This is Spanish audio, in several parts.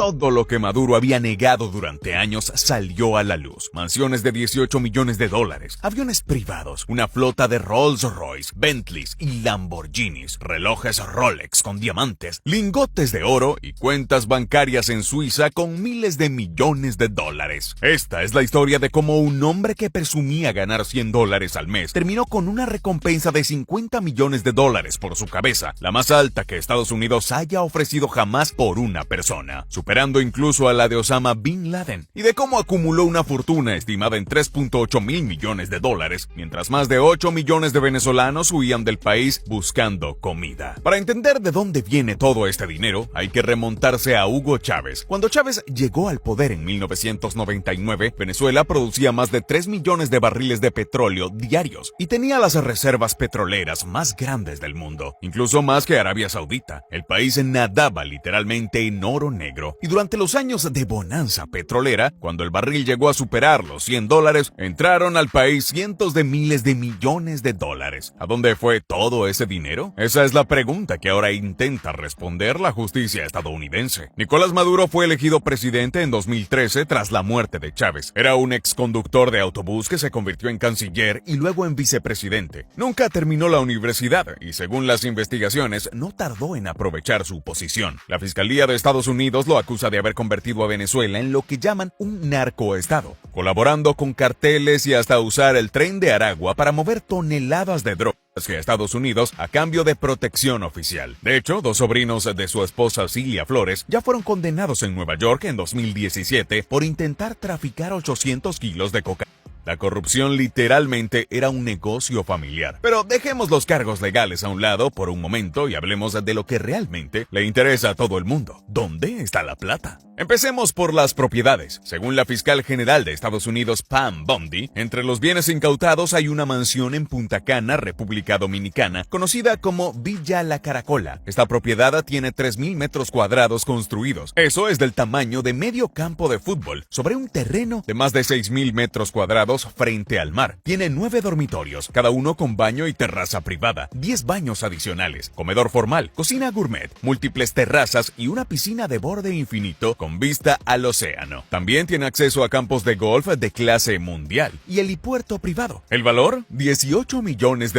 Todo lo que Maduro había negado durante años salió a la luz. Mansiones de 18 millones de dólares, aviones privados, una flota de Rolls-Royce, Bentleys y Lamborghinis, relojes Rolex con diamantes, lingotes de oro y cuentas bancarias en Suiza con miles de millones de dólares. Esta es la historia de cómo un hombre que presumía ganar $100 al mes terminó con una recompensa de $50 millones por su cabeza, la más alta que Estados Unidos haya ofrecido jamás por una persona, superando incluso a la de Osama Bin Laden, y de cómo acumuló una fortuna estimada en $3.8 mil millones, mientras más de 8 millones de venezolanos huían del país buscando comida. Para entender de dónde viene todo este dinero, hay que remontarse a Hugo Chávez. Cuando Chávez llegó al poder en 1999, Venezuela producía más de 3 millones de barriles de petróleo diarios y tenía las reservas petroleras más grandes del mundo, incluso más que Arabia Saudita. El país nadaba literalmente en oro negro, y durante los años de bonanza petrolera, cuando el barril llegó a superar los $100, entraron al país cientos de miles de millones de dólares. ¿A dónde fue todo ese dinero? Esa es la pregunta que ahora intenta responder la justicia estadounidense. Nicolás Maduro fue elegido presidente en 2013 tras la muerte de Chávez. Era un exconductor de autobús que se convirtió en canciller y luego en vicepresidente. Nunca terminó la universidad y, según las investigaciones, no tardó en aprovechar su posición. La Fiscalía de Estados Unidos lo acusa de haber convertido a Venezuela en lo que llaman un narcoestado, colaborando con carteles y hasta usar el tren de Aragua para mover toneladas de drogas hacia Estados Unidos a cambio de protección oficial. De hecho, 2 sobrinos de su esposa Cilia Flores ya fueron condenados en Nueva York en 2017 por intentar traficar 800 kilos de cocaína. La corrupción literalmente era un negocio familiar. Pero dejemos los cargos legales a un lado por un momento y hablemos de lo que realmente le interesa a todo el mundo. ¿Dónde está la plata? Empecemos por las propiedades. Según la fiscal general de Estados Unidos, Pam Bondi, entre los bienes incautados hay una mansión en Punta Cana, República Dominicana, conocida como Villa La Caracola. Esta propiedad tiene 3,000 metros cuadrados construidos. Eso es del tamaño de medio campo de fútbol, sobre un terreno de más de 6,000 metros cuadrados frente al mar. Tiene 9 dormitorios, cada uno con baño y terraza privada, 10 baños adicionales, comedor formal, cocina gourmet, múltiples terrazas y una piscina de borde infinito con vista al océano. También tiene acceso a campos de golf de clase mundial y helipuerto privado. ¿El valor? $18 millones.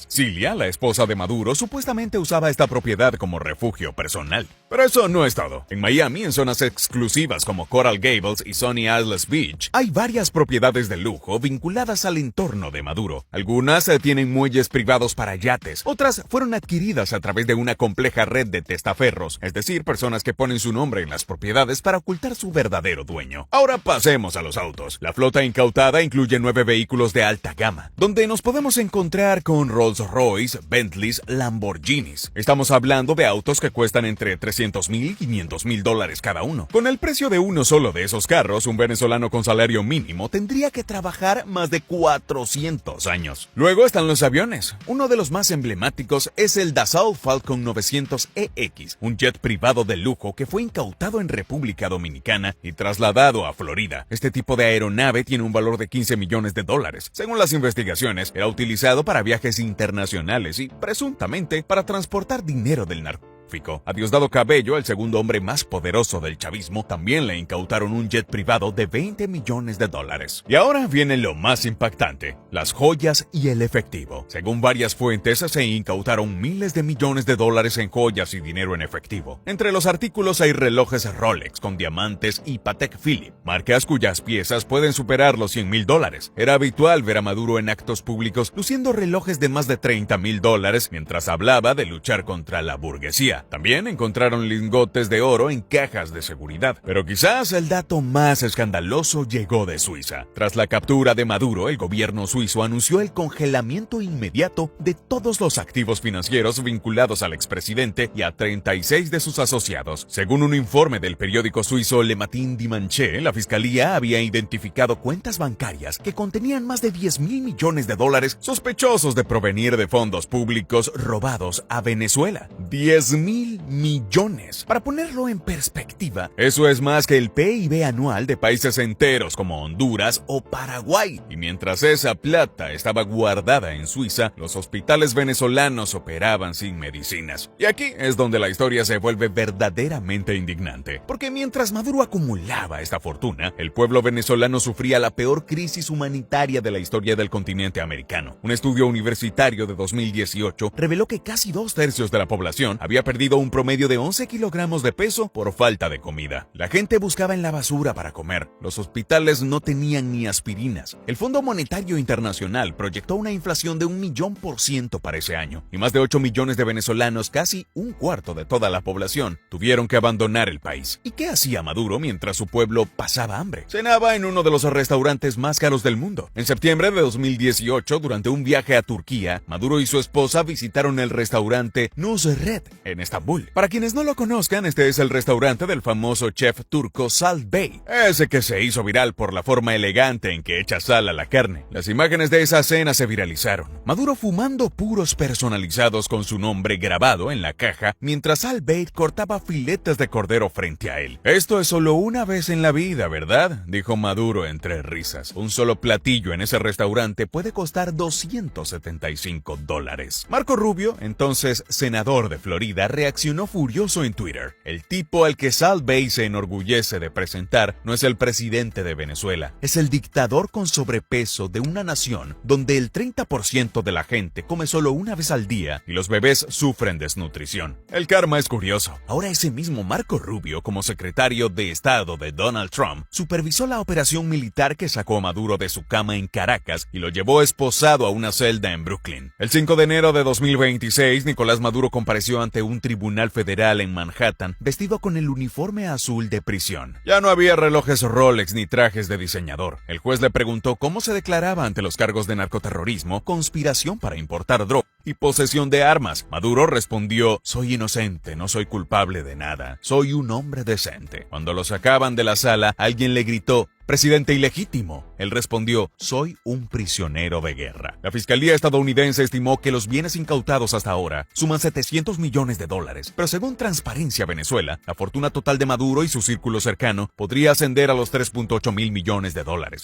Cilia, la esposa de Maduro, supuestamente usaba esta propiedad como refugio personal. Pero eso no es todo. En Miami, en zonas exclusivas como Coral Gables y Sunny Isles Beach, hay varias propiedades de lujo vinculadas al entorno de Maduro. Algunas tienen muelles privados para yates, otras fueron adquiridas a través de una compleja red de testaferros, es decir, personas que ponen su nombre en las propiedades para ocultar su verdadero dueño. Ahora pasemos a los autos. La flota incautada incluye 9 vehículos de alta gama, donde nos podemos encontrar con Rolls-Royce, Bentleys, Lamborghinis. Estamos hablando de autos que cuestan entre $300,000 y $500,000 cada uno. Con el precio de uno solo de esos carros, un venezolano con salario mínimo tendría que trabajar más de 400 años. Luego están los aviones. Uno de los más emblemáticos es el Dassault Falcon 900EX, un jet privado de lujo que fue incautado en República Dominicana y trasladado a Florida. Este tipo de aeronave tiene un valor de $15 millones. Según las investigaciones, era utilizado para viajes internacionales y, presuntamente, para transportar dinero del narcotráfico. A Diosdado Cabello, el segundo hombre más poderoso del chavismo, también le incautaron un jet privado de $20 millones. Y ahora viene lo más impactante, las joyas y el efectivo. Según varias fuentes, se incautaron miles de millones de dólares en joyas y dinero en efectivo. Entre los artículos hay relojes Rolex con diamantes y Patek Philippe, marcas cuyas piezas pueden superar los $100,000. Era habitual ver a Maduro en actos públicos luciendo relojes de más de $30,000 mientras hablaba de luchar contra la burguesía. También encontraron lingotes de oro en cajas de seguridad. Pero quizás el dato más escandaloso llegó de Suiza. Tras la captura de Maduro, el gobierno suizo anunció el congelamiento inmediato de todos los activos financieros vinculados al expresidente y a 36 de sus asociados. Según un informe del periódico suizo Le Matin Dimanche, la fiscalía había identificado cuentas bancarias que contenían más de $10,000 millones sospechosos de provenir de fondos públicos robados a Venezuela. $10,000 $12,000 millones. Para ponerlo en perspectiva, eso es más que el PIB anual de países enteros como Honduras o Paraguay. Y mientras esa plata estaba guardada en Suiza, los hospitales venezolanos operaban sin medicinas. Y aquí es donde la historia se vuelve verdaderamente indignante, porque mientras Maduro acumulaba esta fortuna, el pueblo venezolano sufría la peor crisis humanitaria de la historia del continente americano. Un estudio universitario de 2018 reveló que casi 2/3 de la población había perdido un promedio de 11 kilogramos de peso por falta de comida. La gente buscaba en la basura para comer. Los hospitales no tenían ni aspirinas. El Fondo Monetario Internacional proyectó una inflación de 1.000.000% para ese año, y más de 8 millones de venezolanos, casi un cuarto de toda la población, tuvieron que abandonar el país. ¿Y qué hacía Maduro mientras su pueblo pasaba hambre? Cenaba en uno de los restaurantes más caros del mundo. En septiembre de 2018, durante un viaje a Turquía, Maduro y su esposa visitaron el restaurante Nusret en Estambul. Para quienes no lo conozcan, este es el restaurante del famoso chef turco Salt Bey, ese que se hizo viral por la forma elegante en que echa sal a la carne. Las imágenes de esa cena se viralizaron. Maduro fumando puros personalizados con su nombre grabado en la caja, mientras Salt Bey cortaba filetes de cordero frente a él. Esto es solo una vez en la vida, ¿verdad?, dijo Maduro entre risas. Un solo platillo en ese restaurante puede costar $275. Marco Rubio, entonces senador de Florida, reaccionó furioso en Twitter. El tipo al que Salt Bey se enorgullece de presentar no es el presidente de Venezuela, es el dictador con sobrepeso de una nación donde el 30% de la gente come solo una vez al día y los bebés sufren desnutrición. El karma es curioso. Ahora ese mismo Marco Rubio, como secretario de Estado de Donald Trump, supervisó la operación militar que sacó a Maduro de su cama en Caracas y lo llevó esposado a una celda en Brooklyn. El 5 de enero de 2026, Nicolás Maduro compareció ante un tribunal federal en Manhattan, vestido con el uniforme azul de prisión. Ya no había relojes Rolex ni trajes de diseñador. El juez le preguntó cómo se declaraba ante los cargos de narcoterrorismo, conspiración para importar droga y posesión de armas. Maduro respondió: soy inocente, no soy culpable de nada, soy un hombre decente. Cuando lo sacaban de la sala, alguien le gritó: presidente ilegítimo. Él respondió: soy un prisionero de guerra. La fiscalía estadounidense estimó que los bienes incautados hasta ahora suman $700 millones, pero según Transparencia Venezuela, la fortuna total de Maduro y su círculo cercano podría ascender a los $3.8 mil millones.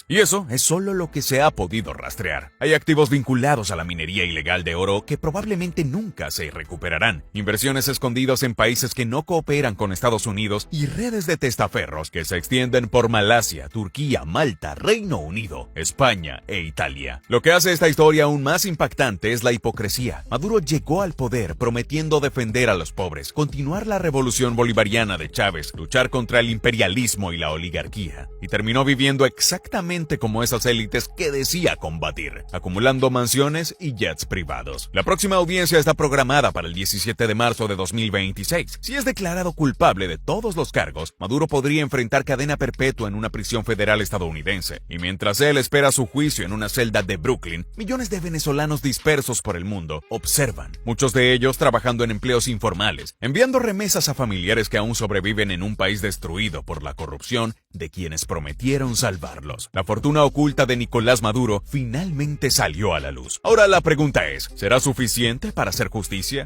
Y eso es solo lo que se ha podido rastrear. Hay activos vinculados a la minería ilegal de oro que probablemente nunca se recuperarán, inversiones escondidas en países que no cooperan con Estados Unidos y redes de testaferros que se extienden por Malasia, Turquía, Malta, Reino Unido, España e Italia. Lo que hace esta historia aún más impactante es la hipocresía. Maduro llegó al poder prometiendo defender a los pobres, continuar la revolución bolivariana de Chávez, luchar contra el imperialismo y la oligarquía, y terminó viviendo exactamente como esas élites que decía combatir, acumulando mansiones y jets privados. La próxima audiencia está programada para el 17 de marzo de 2026. Si es declarado culpable de todos los cargos, Maduro podría enfrentar cadena perpetua en una prisión federal estadounidense, y mientras él espera su juicio en una celda de Brooklyn, millones de venezolanos dispersos por el mundo observan, muchos de ellos trabajando en empleos informales, enviando remesas a familiares que aún sobreviven en un país destruido por la corrupción de quienes prometieron salvarlos. La fortuna oculta de Nicolás Maduro finalmente salió a la luz. Ahora la pregunta es: ¿será suficiente para hacer justicia?